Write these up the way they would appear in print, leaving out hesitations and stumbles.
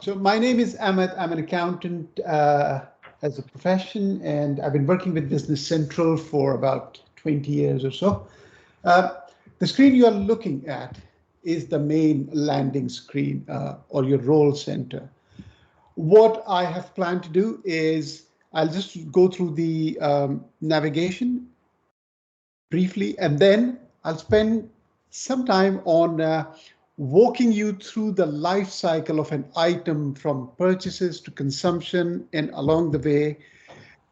So my name is Ahmed. I'm an accountant as a profession, and I've been working with Business Central for about 20 years or so. Uh, the screen you are looking at is the main landing screen or your role center. What I have planned to do is I'll just go through the navigation briefly, and then I'll spend some time on walking you through the life cycle of an item from purchases to consumption, and along the way,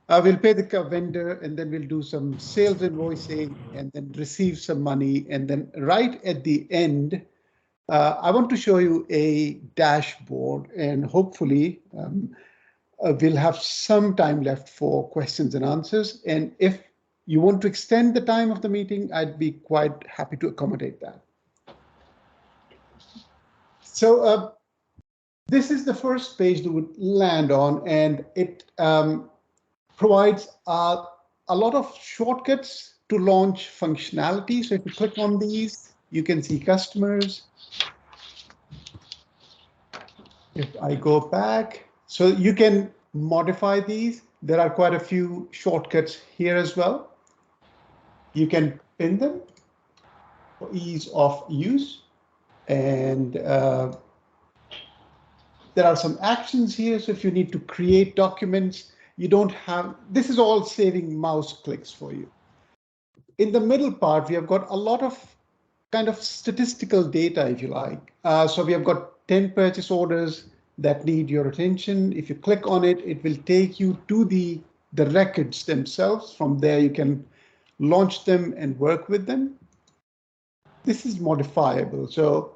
we'll pay the vendor, and then we'll do some sales invoicing, and then receive some money, and then right at the end, I want to show you a dashboard, and hopefully we'll have some time left for questions and answers. And if you want to extend the time of the meeting, I'd be quite happy to accommodate that. So this is the first page that would land on, and it provides a lot of shortcuts to launch functionality. So if you click on these, you can see customers. If I go back, so you can modify these. There are quite a few shortcuts here as well. You can pin them for ease of use. And there are some actions here. So if you need to create documents, you don't have, this is all saving mouse clicks for you. In the middle part, we have got a lot of kind of statistical data, if you like. So we have got 10 purchase orders that need your attention. If you click on it, it will take you to the records themselves. From there, you can launch them and work with them. This is modifiable. So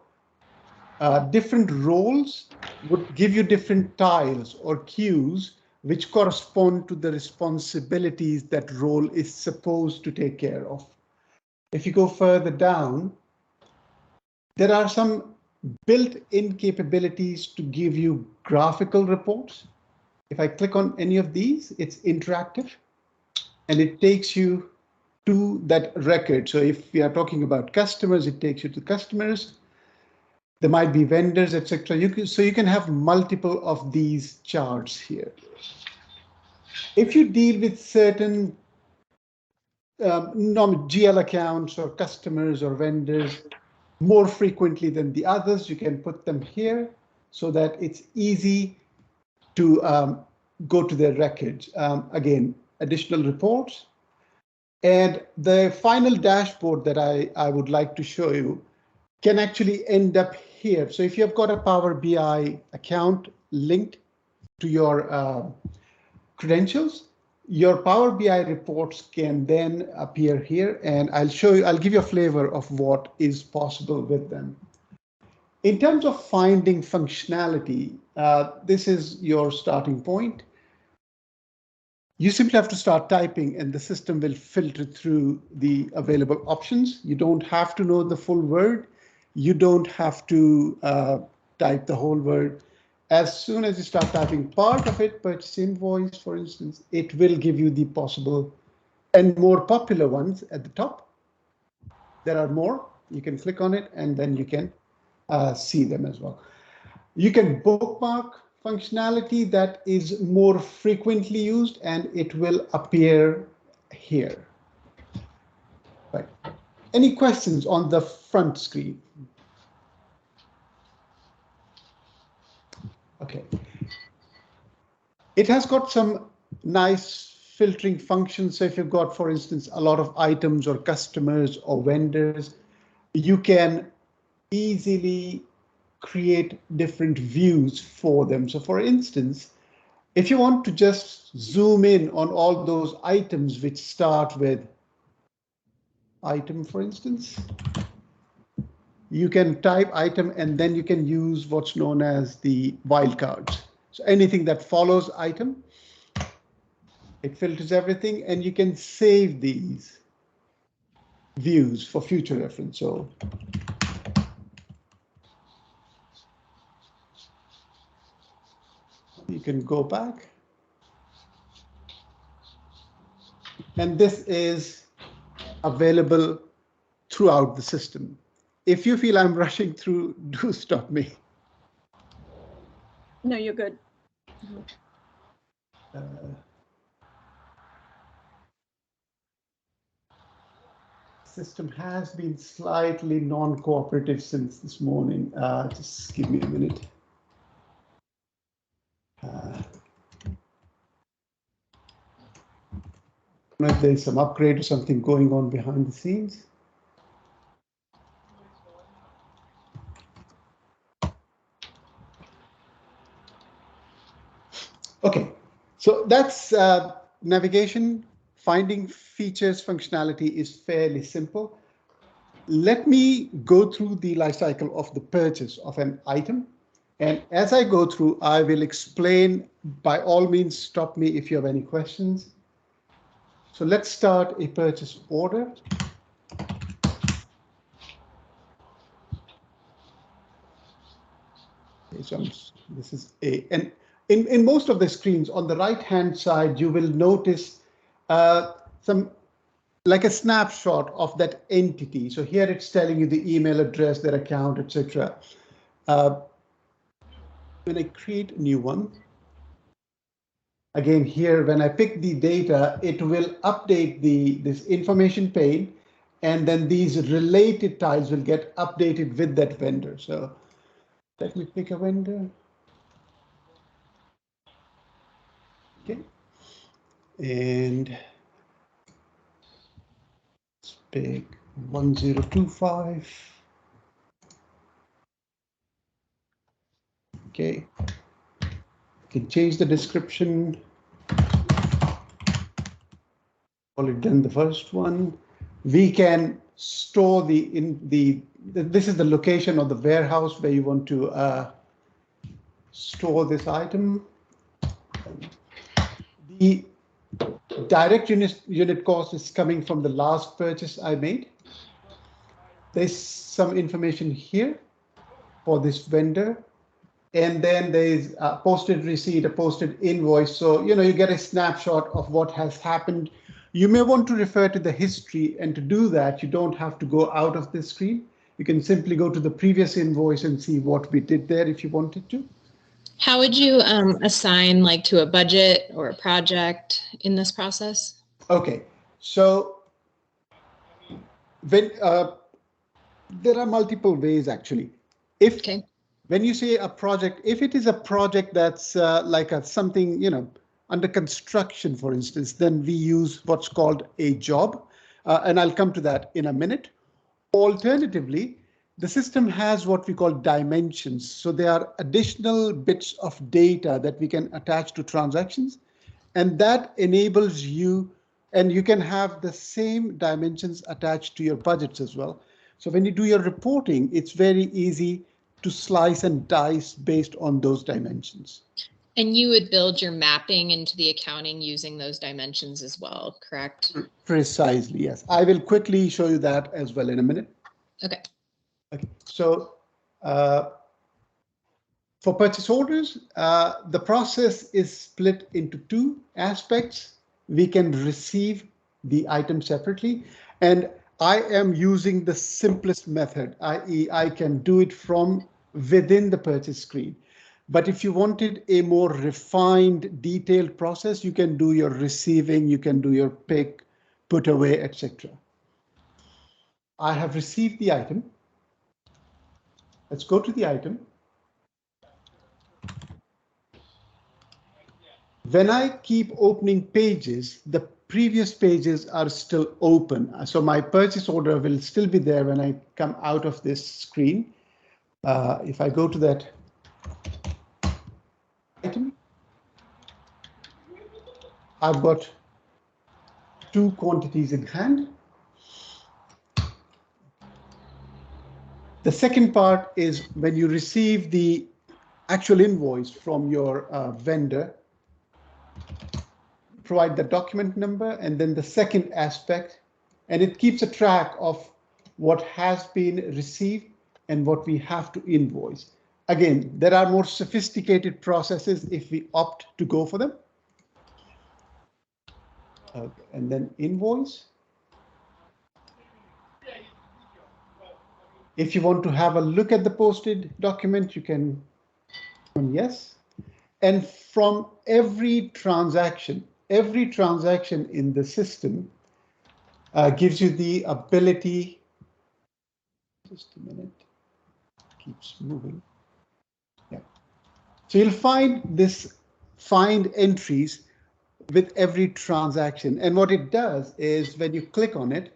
different roles would give you different tiles or queues which correspond to the responsibilities that role is supposed to take care of. If you go further down, there are some built-in capabilities to give you graphical reports. If I click on any of these, it's interactive and it takes you to that record. So if we are talking about customers, it takes you to customers. There might be vendors, etc. So you can have multiple of these charts here. If you deal with certain GL accounts or customers or vendors more frequently than the others, you can put them here so that it's easy to go to their records. Again, additional reports. And the final dashboard that I would like to show you can actually end up here. So if you've got a Power BI account linked to your credentials, your Power BI reports can then appear here, and I'll give you a flavor of what is possible with them. In terms of finding functionality, this is your starting point. You simply have to start typing and the system will filter through the available options. You don't have to know the full word. You don't have to type the whole word. As soon as you start typing part of it, purchase invoice, for instance, it will give you the possible and more popular ones at the top. There are more. You can click on it and then you can see them as well. You can bookmark functionality that is more frequently used and it will appear here. Right. Any questions on the front screen? Okay. It has got some nice filtering functions. So if you've got, for instance, a lot of items or customers or vendors, you can easily create different views for them. So for instance, if you want to just zoom in on all those items which start with item, for instance, you can type item and then you can use what's known as the wildcards. So anything that follows item, it filters everything and you can save these views for future reference. So you can go back. And this is available throughout the system. If you feel I'm rushing through, do stop me. No, you're good. System has been slightly non-cooperative since this morning. Just give me a minute. I don't know if there's some upgrade or something going on behind the scenes. Okay, so that's navigation. Finding features functionality is fairly simple. Let me go through the life cycle of the purchase of an item. And as I go through, I will explain. By all means, stop me if you have any questions. So let's start a purchase order. Okay, so this is A. And in most of the screens on the right-hand side, you will notice some like a snapshot of that entity. So here it's telling you the email address, their account, etc. When I create a new one, again here, when I pick the data, it will update this information pane, and then these related tiles will get updated with that vendor. So let me pick a vendor. Okay. And let's pick 1025. Okay. Can change the description. Already done the first one. We can store this is the location of the warehouse where you want to store this item. The direct unit cost is coming from the last purchase I made. There's some information here for this vendor. And then there's a posted receipt, a posted invoice. So, you get a snapshot of what has happened. You may want to refer to the history, and to do that, you don't have to go out of the screen. You can simply go to the previous invoice and see what we did there if you wanted to. How would you assign like to a budget or a project in this process? Okay, so when there are multiple ways actually. When you say a project, if it is a project that's like something, under construction, for instance, then we use what's called a job. And I'll come to that in a minute. Alternatively, the system has what we call dimensions. So there are additional bits of data that we can attach to transactions. And that enables you, and you can have the same dimensions attached to your budgets as well. So when you do your reporting, it's very easy to slice and dice based on those dimensions. And you would build your mapping into the accounting using those dimensions as well, correct? Precisely, yes. I will quickly show you that as well in a minute. Okay. Okay. So for purchase orders, the process is split into two aspects. We can receive the item separately, and I am using the simplest method, i.e. I can do it from within the purchase screen. But if you wanted a more refined, detailed process, you can do your receiving, you can do your pick, put away, etc. I have received the item. Let's go to the item. When I keep opening pages, the previous pages are still open. So my purchase order will still be there when I come out of this screen. If I go to that item, I've got two quantities in hand. The second part is when you receive the actual invoice from your vendor, provide the document number, and then the second aspect, and it keeps a track of what has been received and what we have to invoice. Again, there are more sophisticated processes if we opt to go for them. Okay, and then invoice. If you want to have a look at the posted document, you can yes. And from every transaction in the system gives you the ability, just a minute, keeps moving. Yeah. So you'll find entries with every transaction. And what it does is when you click on it,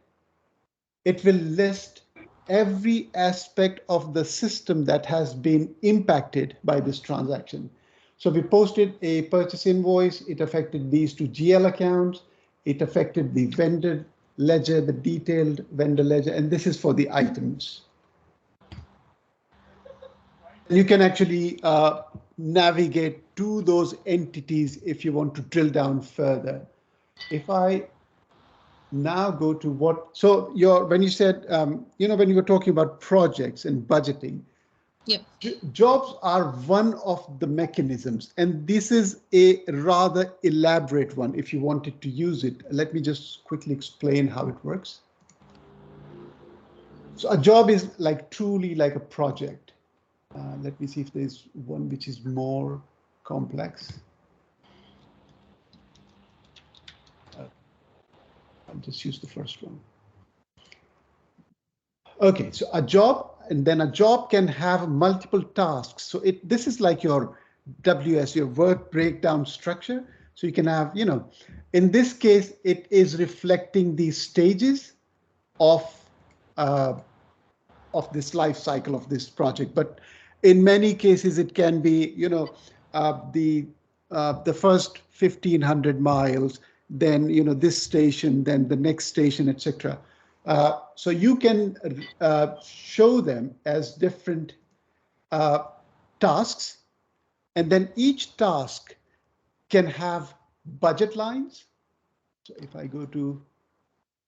it will list every aspect of the system that has been impacted by this transaction. So we posted a purchase invoice. It affected these two GL accounts. It affected the vendor ledger, the detailed vendor ledger, and this is for the items. You can actually navigate to those entities if you want to drill down further. If I now go to so when you said, when you were talking about projects and budgeting, yep. Jobs are one of the mechanisms, and this is a rather elaborate one if you wanted to use it. Let me just quickly explain how it works. So a job is truly like a project. Let me see if there's one which is more complex. I'll just use the first one. Okay, so a job, and then a job can have multiple tasks. So this is like your WS, your work breakdown structure. So you can have, in this case, it is reflecting the stages of this life cycle of this project. But in many cases, it can be, the first 1,500 miles, then, this station, then the next station, etc. So you can show them as different tasks, and then each task can have budget lines. So if I go to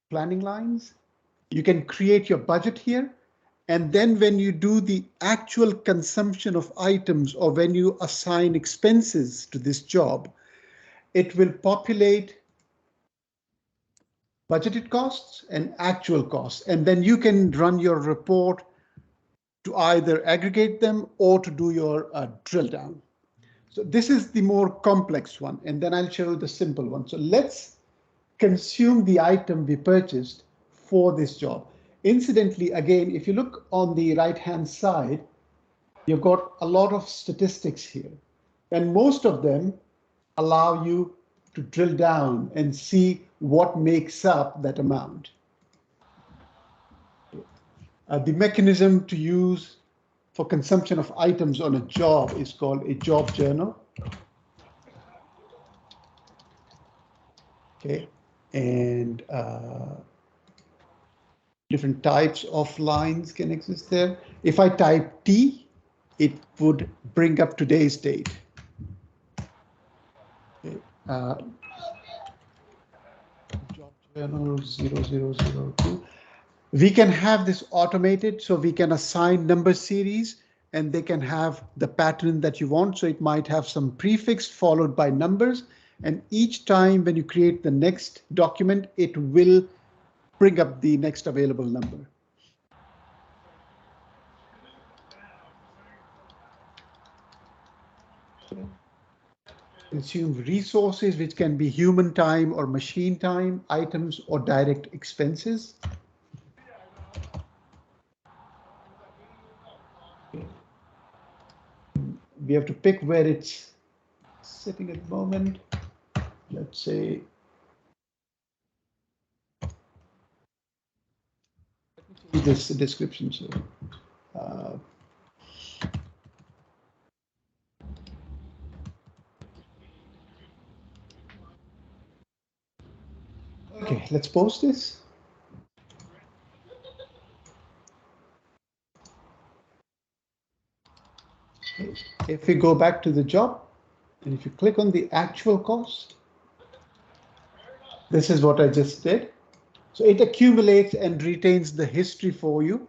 planning lines, you can create your budget here. And then when you do the actual consumption of items, or when you assign expenses to this job, it will populate budgeted costs and actual costs. And then you can run your report to either aggregate them or to do your drill down. So this is the more complex one. And then I'll show you the simple one. So let's consume the item we purchased for this job. Incidentally, again, if you look on the right-hand side, you've got a lot of statistics here, and most of them allow you to drill down and see what makes up that amount. The mechanism to use for consumption of items on a job is called a job journal. Okay, and different types of lines can exist there. If I type T, it would bring up today's date. Okay. Job journal 0002. We can have this automated, so we can assign number series, and they can have the pattern that you want. So it might have some prefix followed by numbers, and each time when you create the next document, it will bring up the next available number. Consume resources, which can be human time or machine time, items or direct expenses. We have to pick where it's sitting at the moment. Let's say, this description. So okay, let's post this. Okay. If we go back to the job, and if you click on the actual cost, this is what I just did. So it accumulates and retains the history for you.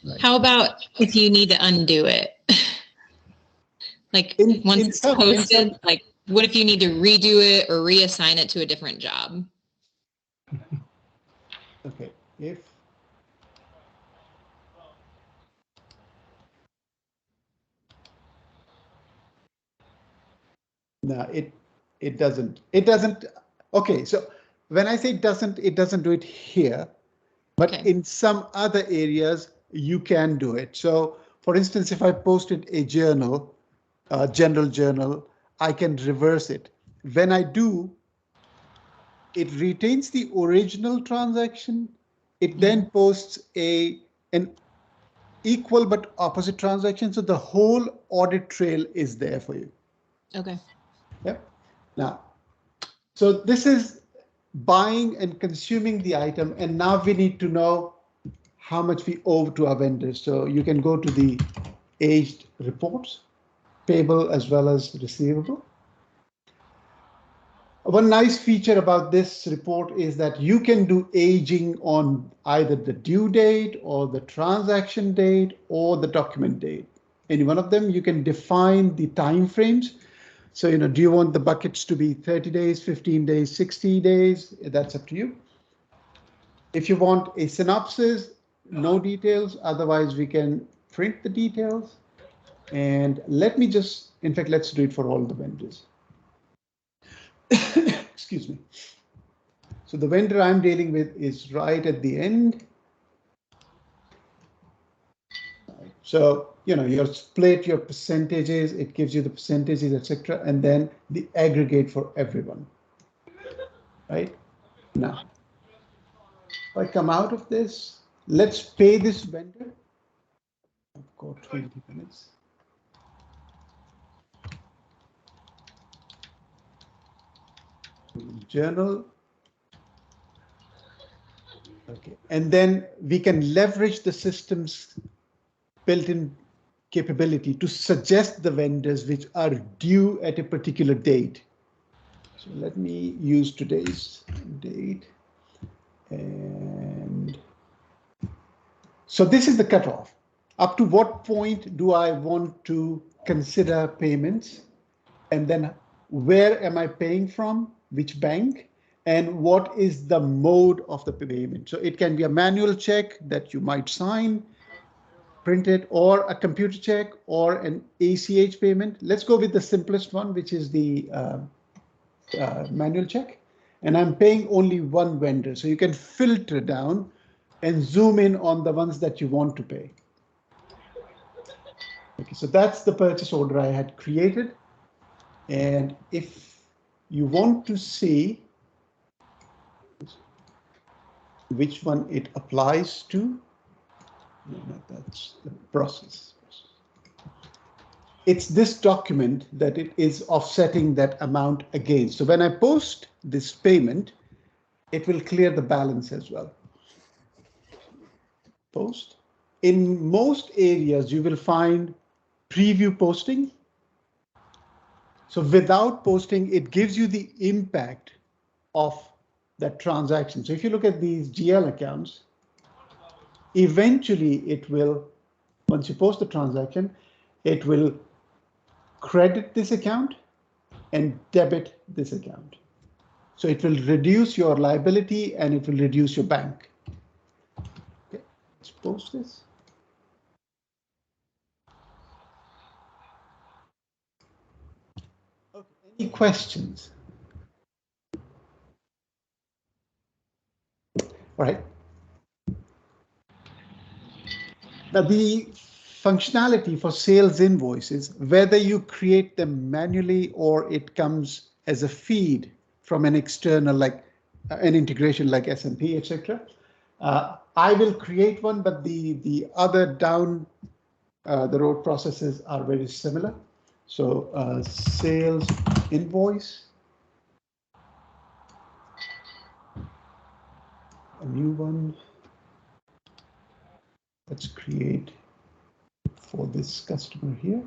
Right. How about if you need to undo it? Like once it's posted, like what if you need to redo it or reassign it to a different job? Okay, if No, it doesn't. It doesn't. Okay, so when I say it doesn't do it here, but Okay. in some other areas you can do it. So, for instance, if I posted a journal, a general journal, I can reverse it. When I do, it retains the original transaction. It then posts an equal but opposite transaction. So the whole audit trail is there for you. Okay. Yep. Now, so this is buying and consuming the item. And now we need to know how much we owe to our vendors. So you can go to the aged reports, payable as well as receivable. One nice feature about this report is that you can do aging on either the due date or the transaction date or the document date. Any one of them, you can define the time frames. So, do you want the buckets to be 30 days, 15 days, 60 days? That's up to you. If you want a synopsis, no details, otherwise we can print the details. And let me just, in fact, let's do it for all the vendors. Excuse me. So the vendor I'm dealing with is right at the end. So, you split your percentages, it gives you the percentages, etc., and then the aggregate for everyone. Right? Now, if I come out of this, let's pay this vendor. I've got 20 minutes. Journal. Okay, and then we can leverage the system's built-in capability to suggest the vendors which are due at a particular date. So let me use today's date. And so this is the cutoff. Up to what point do I want to consider payments? And then where am I paying from? Which bank? And what is the mode of the payment? So it can be a manual check that you might sign, print it, or a computer check, or an ACH payment. Let's go with the simplest one, which is the manual check. And I'm paying only one vendor. So you can filter down and zoom in on the ones that you want to pay. Okay, so that's the purchase order I had created. And if you want to see which one it applies to, no, that's the process. It's this document that it is offsetting that amount against. So when I post this payment, it will clear the balance as well. Post. In most areas, you will find preview posting. So without posting, it gives you the impact of that transaction. So if you look at these GL accounts, eventually it will, once you post the transaction, it will credit this account and debit this account. So it will reduce your liability and it will reduce your bank. Okay, let's post this. Okay, any questions? All right. Now the functionality for sales invoices, whether you create them manually or it comes as a feed from an external, like an integration like S&P, etc. I will create one, but the other down the road processes are very similar. So sales invoice, a new one. Let's create for this customer here.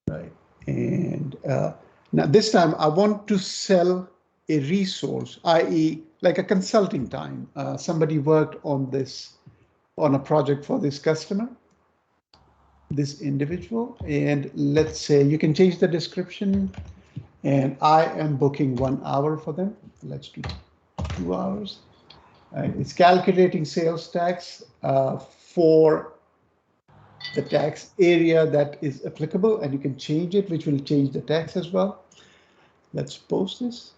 Right. And now this time I want to sell a resource, i.e. like a consulting time. Somebody worked on this, on a project for this customer, this individual. And let's say you can change the description and I am booking 1 hour for them. Let's do 2 hours. It's calculating sales tax for the tax area that is applicable, and you can change it, which will change the tax as well. Let's post this.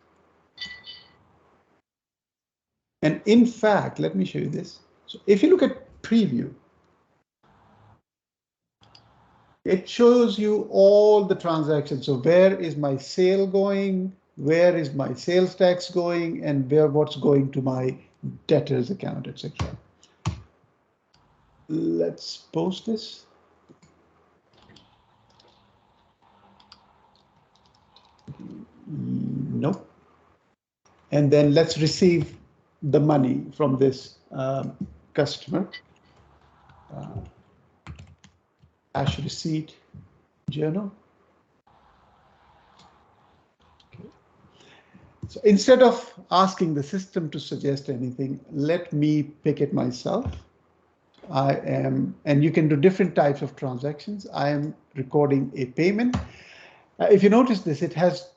And in fact, let me show you this. So if you look at preview, it shows you all the transactions. So where is my sale going? Where is my sales tax going? And what's going to my debtors account, etc. Let's post this. Nope. And then let's receive the money from this customer. Cash receipt journal. Okay. So instead of asking the system to suggest anything, let me pick it myself. And you can do different types of transactions. I am recording a payment. If you notice this, it has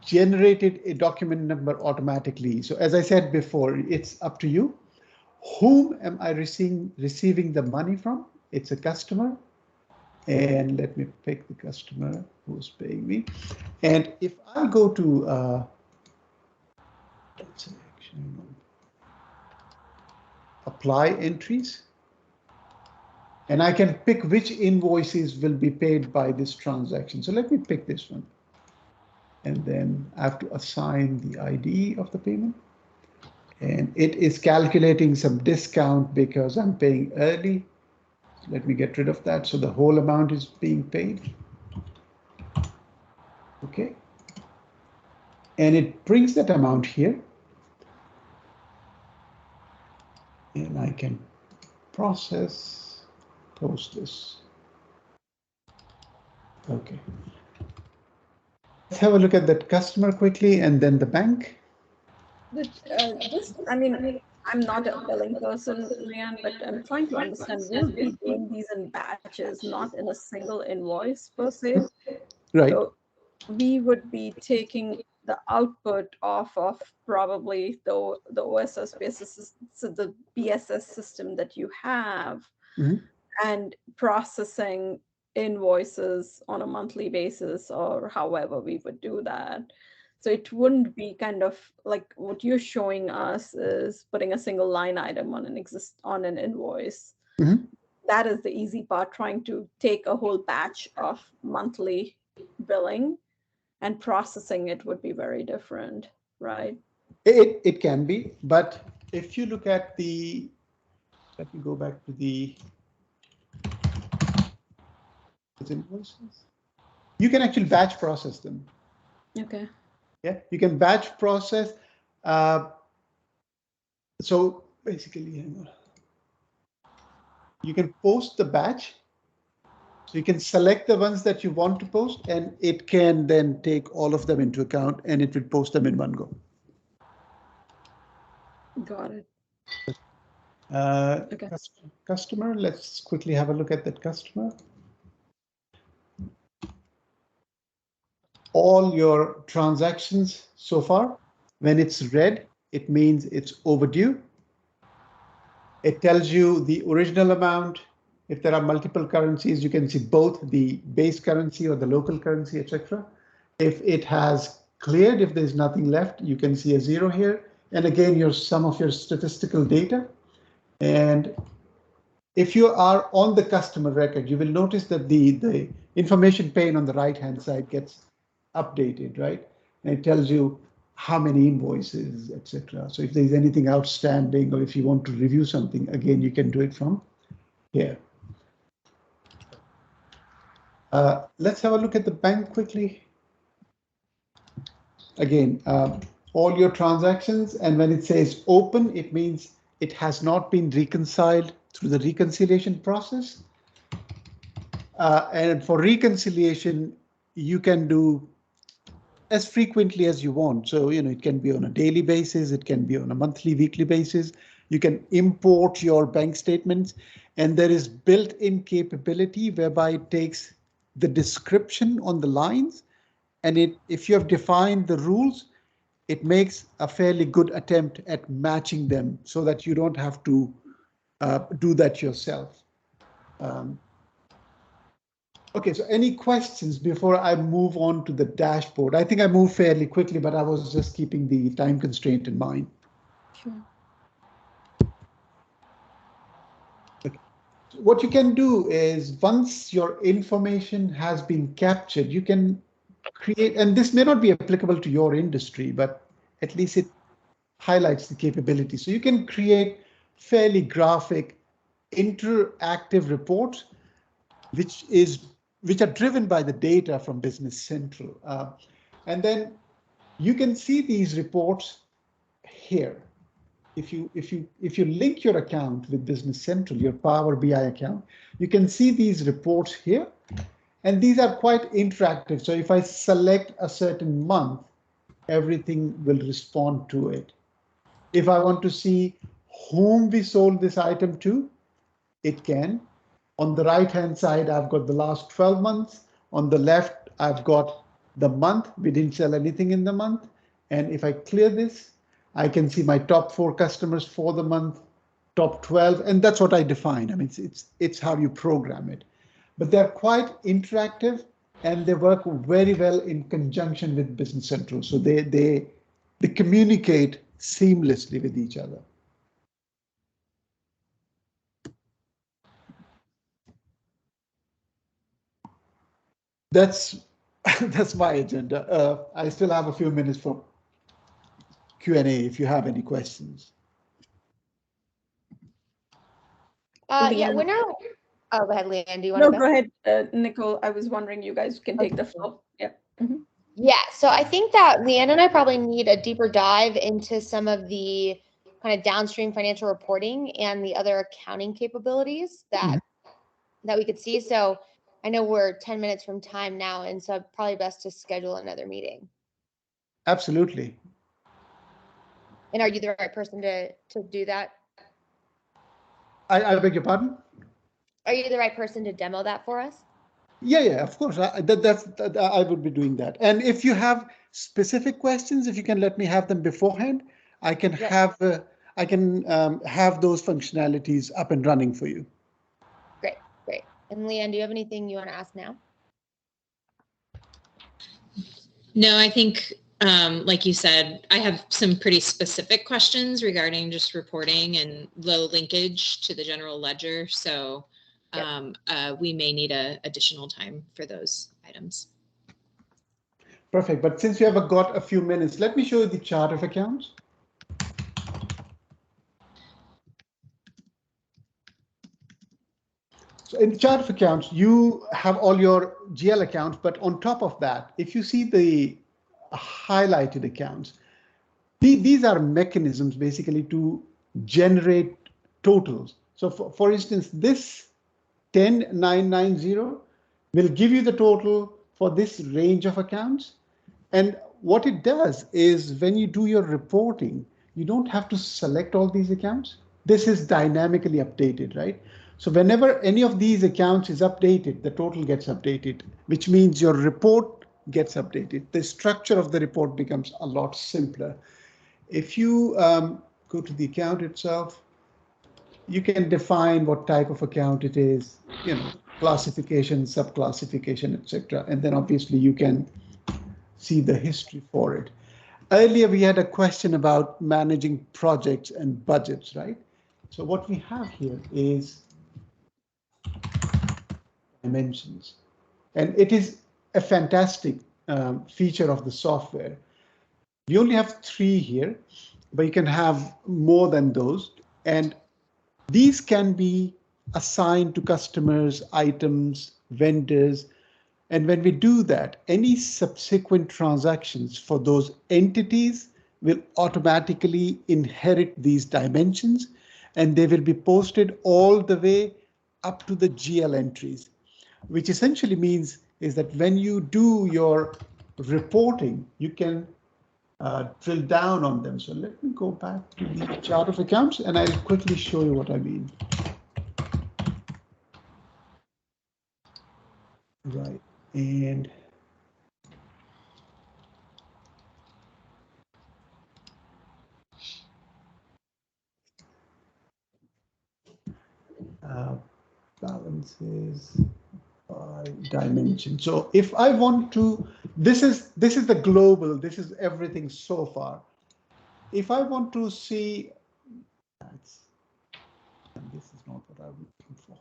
generated a document number automatically. So as I said before, it's up to you. Whom am I receiving the money from? It's a customer. And let me pick the customer who's paying me. And if I go to apply entries, and I can pick which invoices will be paid by this transaction. So let me pick this one. And then I have to assign the ID of the payment. And it is calculating some discount because I'm paying early. So let me get rid of that. So the whole amount is being paid. Okay. And it brings that amount here. And I can process, post this. Okay. Let's have a look at that customer quickly and then the bank. I mean, I'm not a billing person, Rian, but I'm trying to understand, we'll be doing these in batches, not in a single invoice per se. Right. So we would be taking the output off of probably the OSS basis, so the BSS system that you have, and processing invoices on a monthly basis or however we would do that. So it wouldn't be kind of like what you're showing us is putting a single line item on an invoice. That is the easy part, trying to take a whole batch of monthly billing and processing it would be very different, right? It can be, but if you look at the, let me go back to the invoices. You can actually batch process them. Okay. Yeah, you can batch process. So basically, you can post the batch. So you can select the ones that you want to post, and it can then take all of them into account, and it will post them in one go. Got it. Okay. Customer, let's quickly have a look at that customer. All your transactions so far, when it's red, it means it's overdue. It tells you the original amount. If there are multiple currencies, you can see both the base currency or the local currency, etc. If it has cleared, if there's nothing left, you can see a 0 here. And again, some of your statistical data. And if you are on the customer record, you will notice that the information pane on the right-hand side gets updated, right? And it tells you how many invoices, etc. So if there's anything outstanding, or if you want to review something, again, you can do it from here. Let's have a look at the bank quickly. Again, all your transactions, and when it says open, it means it has not been reconciled through the reconciliation process. And for reconciliation, you can do as frequently as you want. So, it can be on a daily basis, it can be on a monthly, weekly basis. You can import your bank statements, and there is built-in capability whereby it takes the description on the lines, and if you have defined the rules, it makes a fairly good attempt at matching them so that you don't have to do that yourself. Okay, so any questions before I move on to the dashboard? I think I moved fairly quickly, but I was just keeping the time constraint in mind. Sure. Okay. So what you can do is once your information has been captured, you can create, and this may not be applicable to your industry, but at least it highlights the capability. So you can create fairly graphic, interactive reports, which are driven by the data from Business Central. And then you can see these reports here. If you link your account with Business Central, your Power BI account, you can see these reports here. And these are quite interactive. So if I select a certain month, everything will respond to it. If I want to see whom we sold this item to, it can. On the right-hand side, I've got the last 12 months. On the left, I've got the month. We didn't sell anything in the month. And if I clear this, I can see my top 4 customers for the month, top 12, and that's what I define. I mean, it's how you program it. But they're quite interactive, and they work very well in conjunction with Business Central. So they communicate seamlessly with each other. That's that's my agenda. I still have a few minutes for Q&A if you have any questions. Yeah, when are, oh, go ahead, Leanne, do you want No, to go ahead, Nicole. I was wondering, you guys can take the floor. Yeah. Mm-hmm. Yeah, so I think that Leanne and I probably need a deeper dive into some of the kind of downstream financial reporting and the other accounting capabilities that we could see. So I know we're 10 minutes from time now, and so probably best to schedule another meeting. Absolutely. And are you the right person to do that? I beg your pardon? Are you the right person to demo that for us? Yeah, of course. I would be doing that. And if you have specific questions, if you can let me have them beforehand, I can have have those functionalities up and running for you. Great. And Leanne, do you have anything you want to ask now? No, I think, like you said, I have some pretty specific questions regarding just reporting and the linkage to the general ledger. So we may need additional time for those items. Perfect. But since you have got a few minutes, let me show you the chart of accounts. So in the chart of accounts, you have all your GL accounts, but on top of that, if you see the highlighted accounts, these are mechanisms basically to generate totals. So for instance, this 10990 will give you the total for this range of accounts. And what it does is when you do your reporting, you don't have to select all these accounts. This is dynamically updated, right? So whenever any of these accounts is updated, the total gets updated, which means your report gets updated. The structure of the report becomes a lot simpler. If you go to the account itself, you can define what type of account it is, classification, subclassification, etc. And then obviously you can see the history for it. Earlier, we had a question about managing projects and budgets, right? So what we have here is dimensions. And it is a fantastic feature of the software. We only have 3 here, but you can have more than those. And these can be assigned to customers, items, vendors. And when we do that, any subsequent transactions for those entities will automatically inherit these dimensions, and they will be posted all the way up to the GL entries, which essentially means is that when you do your reporting, you can drill down on them. So let me go back to the chart of accounts, and I'll quickly show you what I mean. Right, and balances by dimension. So if I want to, this is the global, this is everything so far. If I want to see, this is not what I'm looking for.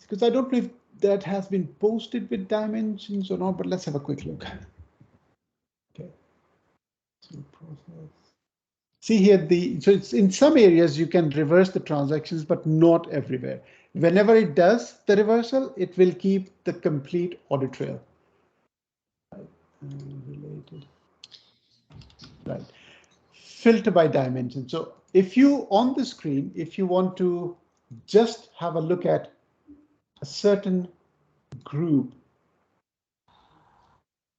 Because I don't know if that has been posted with dimensions or not, but let's have a quick look. Okay. So process. See here, so it's in some areas you can reverse the transactions, but not everywhere. Whenever it does the reversal, it will keep the complete audit trail. Related. Right. Filter by dimension. So if you on the screen, if you want to just have a look at a certain group,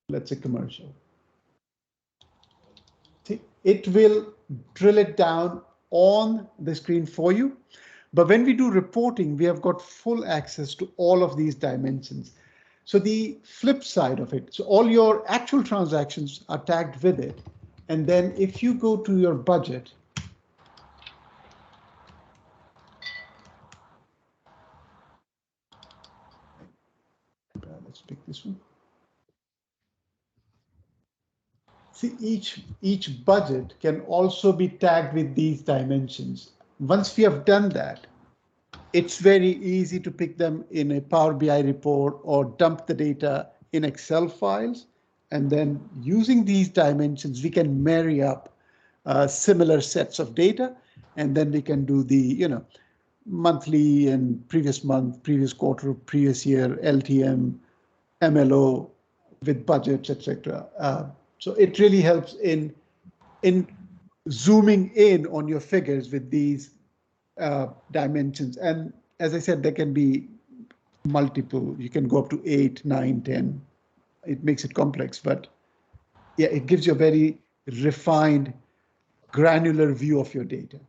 let's say commercial, see, it will drill it down on the screen for you. But when we do reporting, we have got full access to all of these dimensions. So the flip side of it, so all your actual transactions are tagged with it. And then if you go to your budget, let's pick this one. See, each budget can also be tagged with these dimensions. Once we have done that, it's very easy to pick them in a Power BI report or dump the data in Excel files. And then using these dimensions, we can marry up similar sets of data. And then we can do the, monthly and previous month, previous quarter, previous year, LTM, MLO with budgets, etc. So it really helps in zooming in on your figures with these dimensions. And as I said, there can be multiple. You can go up to 8, 9, 10. It makes it complex, but yeah, it gives you a very refined, granular view of your data.